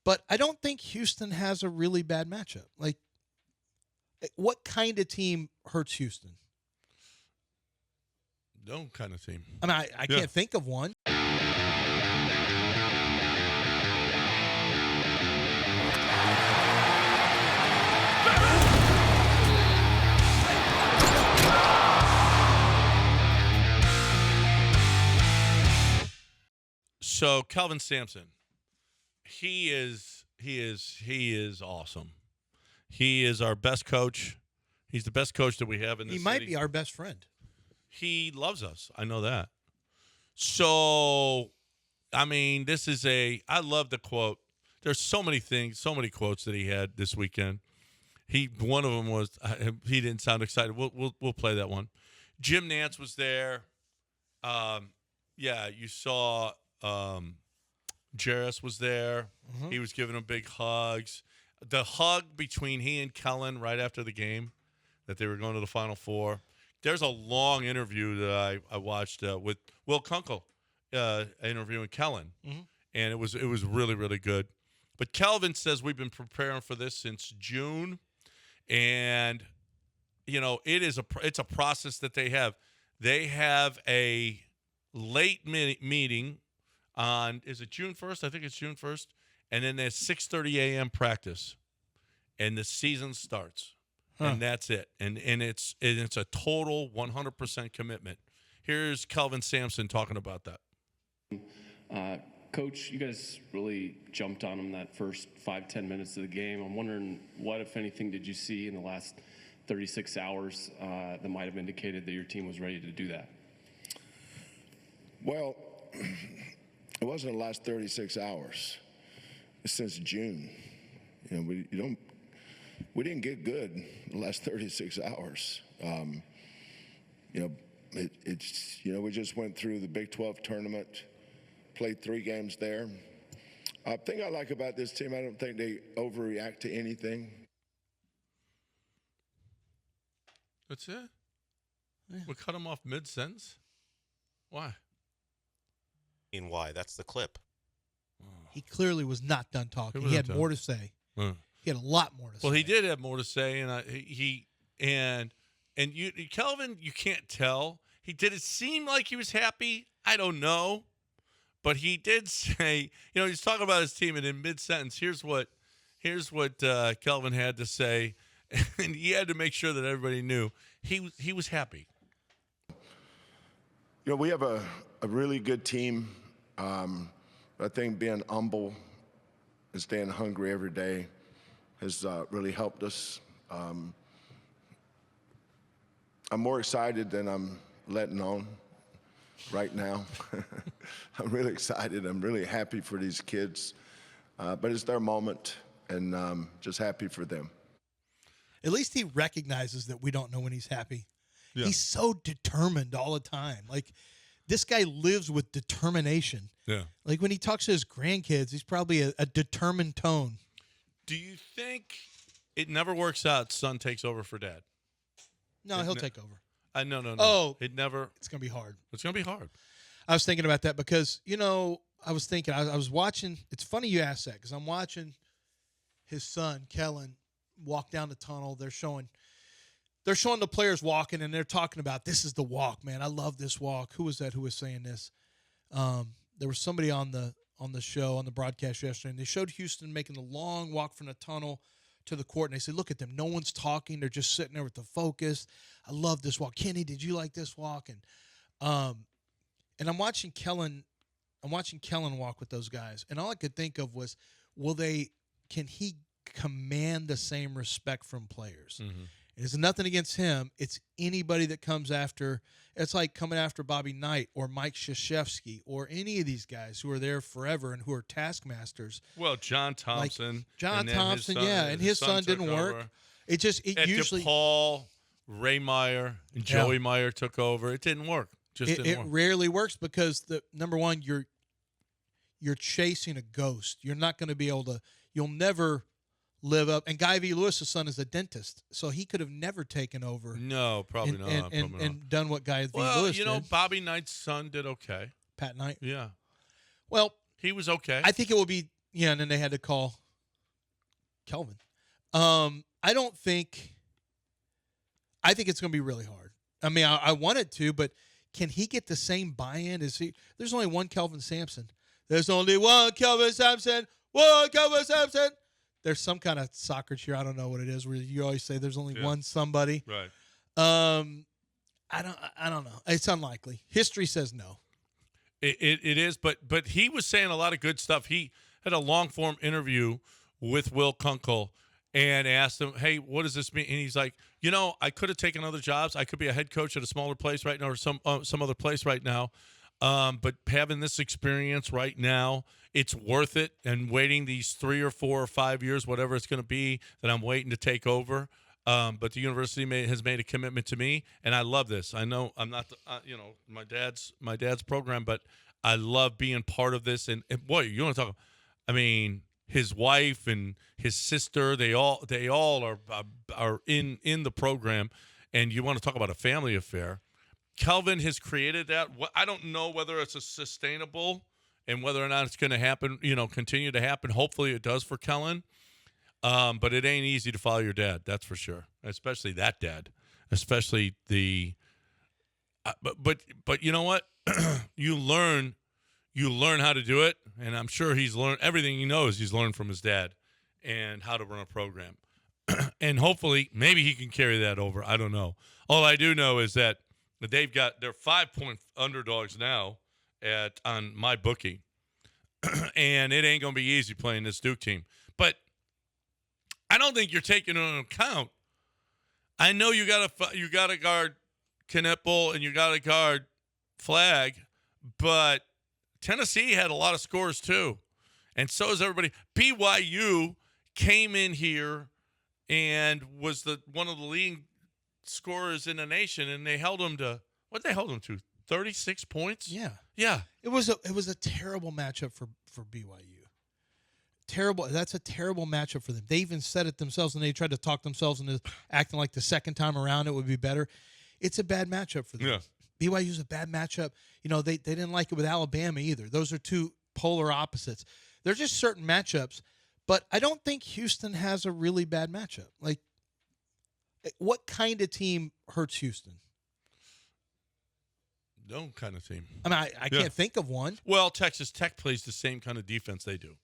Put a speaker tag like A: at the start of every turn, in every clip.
A: But I don't think Houston has a really bad matchup. Like, what kind of team hurts Houston?
B: No kind of team.
A: I mean, I can't think of one.
B: So Kelvin Sampson, he is awesome. He is our best coach. He's the best coach that we have in this
A: He might
B: city.
A: be our best friend.
B: He loves us. I know that. So, I mean, I love the quote. There's so many things, so many quotes that he had this weekend. One of them was, he didn't sound excited. We'll play that one. Jim Nantz was there. You saw Jarris was there. Mm-hmm. He was giving him big hugs. The hug between he and Kellen right after the game that they were going to the Final Four. There's a long interview that I watched with Will Kunkel interviewing Kellen, mm-hmm. and it was really, really good. But Kelvin says we've been preparing for this since June, and it's a process that they have. They have a late meeting on, is it June 1st? I think it's June 1st. And then there's 6:30 a.m. practice, and the season starts. Huh. And that's it. And it's a total 100% commitment. Here's Kelvin Sampson talking about that.
C: Coach, you guys really jumped on him that first 5-10 minutes of the game. I'm wondering what, if anything, did you see in the last 36 hours that might have indicated that your team was ready to do that?
D: Well, it wasn't the last 36 hours. It's since June. We didn't get good the last 36 hours. We just went through the Big 12 tournament, played 3 games there. Thing I like about this team, I don't think they overreact to anything.
B: That's it? Yeah. We cut him off mid-sentence? Why?
E: Why? That's the clip.
A: He clearly was not done talking. He had more to say. He had a lot more to say.
B: Well, he did have more to say, and Kelvin, you can't tell. Did it seem like he was happy? I don't know, but he did say, he's talking about his team, and in mid-sentence, here's what Kelvin had to say, and he had to make sure that everybody knew he was happy.
D: We have a really good team. I think being humble and staying hungry every day has really helped us. I'm more excited than I'm letting on right now. I'm really excited. I'm really happy for these kids. But it's their moment, and just happy for them.
A: At least he recognizes that we don't know when he's happy.
B: Yeah.
A: He's so determined all the time. Like, this guy lives with determination.
B: Yeah.
A: Like, when he talks to his grandkids, he's probably a determined tone.
B: Do you think it never works out, son takes over for dad?
A: No, he'll take over.
B: No.
A: Oh.
B: It never.
A: It's going to be hard.
B: It's going to be hard.
A: I was thinking about that because, I was thinking, I was watching. It's funny you asked that because I'm watching his son, Kellen, walk down the tunnel. They're showing the players walking, and they're talking about, this is the walk, man. I love this walk. Who was that who was saying this? There was somebody on the show, on the broadcast yesterday, and they showed Houston making the long walk from the tunnel to the court, and they said, look at them. No one's talking. They're just sitting there with the focus. I love this walk. Kenny, did you like this walk? And I'm watching Kellen walk with those guys, and all I could think of was, can he command the same respect from players? Mm-hmm. It's nothing against him. It's anybody that comes after. It's like coming after Bobby Knight or Mike Krzyzewski or any of these guys who are there forever and who are taskmasters.
B: Well, John Thompson.
A: And his son didn't work. It usually
B: DePaul, Ray Meyer, and Joey Meyer took over. It didn't work. It
A: rarely works because number one, you're chasing a ghost. You're not going to be able to. You'll never live up. And Guy V. Lewis's son is a dentist, so he could have never taken over.
B: No, probably not.
A: And done what Guy V. Lewis did.
B: Bobby Knight's son did okay.
A: Pat Knight.
B: Yeah.
A: Well,
B: he was okay.
A: I think it will be. Yeah, and then they had to call Kelvin. I think it's going to be really hard. I mean, I want it to, but can he get the same buy-in? There's only one Kelvin Sampson. There's only one Kelvin Sampson. One Kelvin Sampson. There's some kind of soccer cheer. I don't know what it is where you always say there's only one somebody.
B: Right.
A: I don't know. It's unlikely. History says no.
B: It is, but he was saying a lot of good stuff. He had a long-form interview with Will Kunkel and asked him, hey, what does this mean? And he's like, I could have taken other jobs. I could be a head coach at a smaller place right now or some other place right now. But having this experience right now, it's worth it. And waiting these 3 or 4 or 5 years, whatever it's going to be, that I'm waiting to take over. But the university has made a commitment to me, and I love this. I know I'm not, my dad's program, but I love being part of this. And boy, you want to talk? I mean, his wife and his sister, they all are in the program, and you want to talk about a family affair. Kelvin has created that. I don't know whether it's a sustainable and whether or not it's going to happen. Continue to happen. Hopefully, it does for Kellen. But it ain't easy to follow your dad, that's for sure. Especially that dad, especially the. But you know what? you learn how to do it, and I'm sure he's learned everything he knows. He's learned from his dad, and how to run a program, and hopefully, maybe he can carry that over. I don't know. All I do know is that they're 5-point underdogs now on my bookie, and it ain't gonna be easy playing this Duke team, but. I don't think you're taking into account. I know you got to guard Knipple and you got to guard Flag, but Tennessee had a lot of scores too, and so is everybody. BYU came in here and was one of the leading scorers in the nation, and they held them to 36 points.
A: Yeah. It was a terrible matchup for BYU. Terrible. That's a terrible matchup for them. They even said it themselves, and they tried to talk themselves into acting like the second time around it would be better. It's a bad matchup for them.
B: Yeah.
A: BYU's a bad matchup. They didn't like it with Alabama either. Those are two polar opposites. There's just certain matchups, but I don't think Houston has a really bad matchup. Like, what kind of team hurts Houston?
B: No kind of team.
A: I mean, I can't think of one.
B: Well, Texas Tech plays the same kind of defense they do.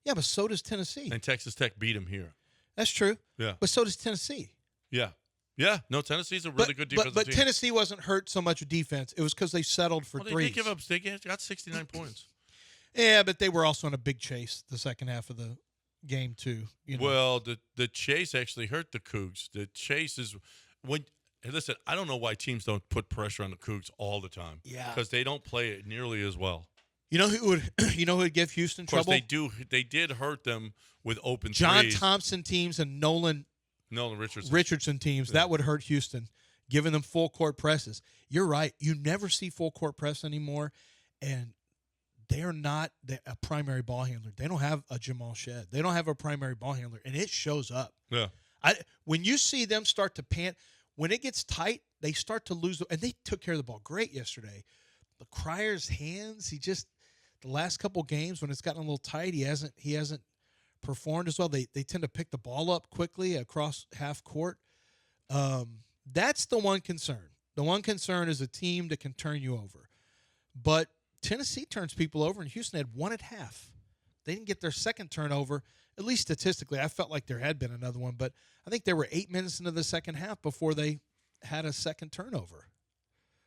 A: Yeah, but so does Tennessee.
B: And Texas Tech beat them here.
A: That's true.
B: Yeah.
A: But so does Tennessee.
B: Yeah. Yeah. No, Tennessee's a really good defensive
A: but
B: team.
A: Tennessee wasn't hurt so much with defense. It was because they settled for threes.
B: They got 69 points.
A: Yeah, but they were also in a big chase the second half of the game too.
B: Well, the chase actually hurt the Cougs. The chase is listen, I don't know why teams don't put pressure on the Cougs all the time.
A: Yeah.
B: Because they don't play it nearly as well.
A: You know who would give Houston trouble?
B: Of course, they do. They did hurt them with open
A: John
B: threes.
A: Thompson teams and Nolan Richardson teams.
B: Yeah.
A: That would hurt Houston, giving them full court presses. You're right. You never see full court press anymore, and they are not a primary ball handler. They don't have a Jamal Shed. They don't have a primary ball handler, and it shows up.
B: Yeah.
A: When you see them start to pant, when it gets tight, they start to lose. And they took care of the ball great yesterday. But Cryer's hands, the last couple games when it's gotten a little tight, he hasn't performed as well. They tend to pick the ball up quickly across half court. That's the one concern. The one concern is a team that can turn you over. But Tennessee turns people over, and Houston had one at half. They didn't get their second turnover, at least statistically. I felt like there had been another one, but I think they were 8 minutes into the second half before they had a second turnover.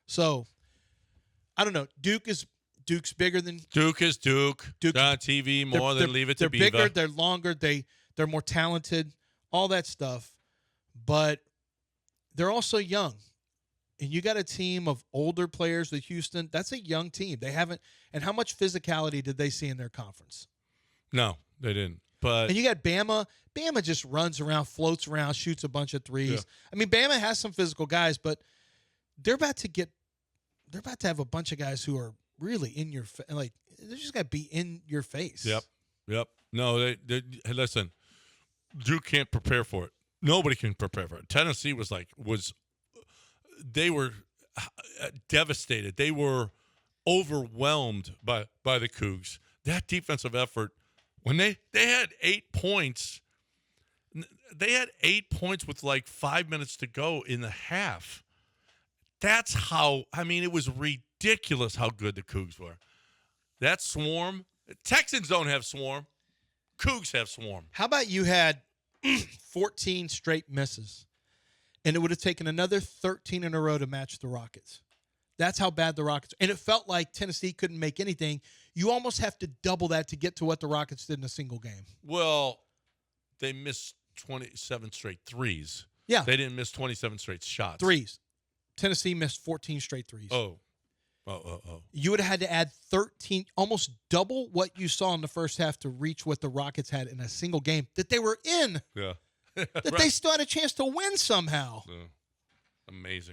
A: So, I don't know. Duke's bigger than
B: Duke is Duke. They're on TV more than Leave It to Beaver.
A: They're bigger. They're longer. They're more talented. All that stuff, but they're also young. And you got a team of older players with Houston. That's a young team. They haven't. And how much physicality did they see in their conference?
B: No, they didn't. But
A: and you got Bama. Bama just runs around, floats around, shoots a bunch of threes.
B: Yeah.
A: I mean, Bama has some physical guys, but they're about to have a bunch of guys who are really in your like. They just got to be in your face.
B: Yep. No, they listen. Duke can't prepare for it. Nobody can prepare for it. Tennessee they were devastated. They were overwhelmed by the Cougs. That defensive effort When they had 8 points, they had 8 points with like 5 minutes to go in the half. That's how, I mean, it was ridiculous how good the Cougs were. That Swarm, Texans don't have Swarm. Cougs have Swarm.
A: How about you had 14 straight misses, and it would have taken another 13 in a row to match the Rockets. That's how bad the Rockets – and it felt like Tennessee couldn't make anything. You almost have to double that to get to what the Rockets did in a single game.
B: Well, they missed 27 straight threes.
A: Yeah.
B: They didn't miss 27 straight shots.
A: Threes. Tennessee missed 14 straight threes.
B: Oh.
A: You would have had to add 13, almost double what you saw in the first half to reach what the Rockets had in a single game that they were in.
B: Yeah.
A: That they still had a chance to win somehow.
B: Yeah. Amazing.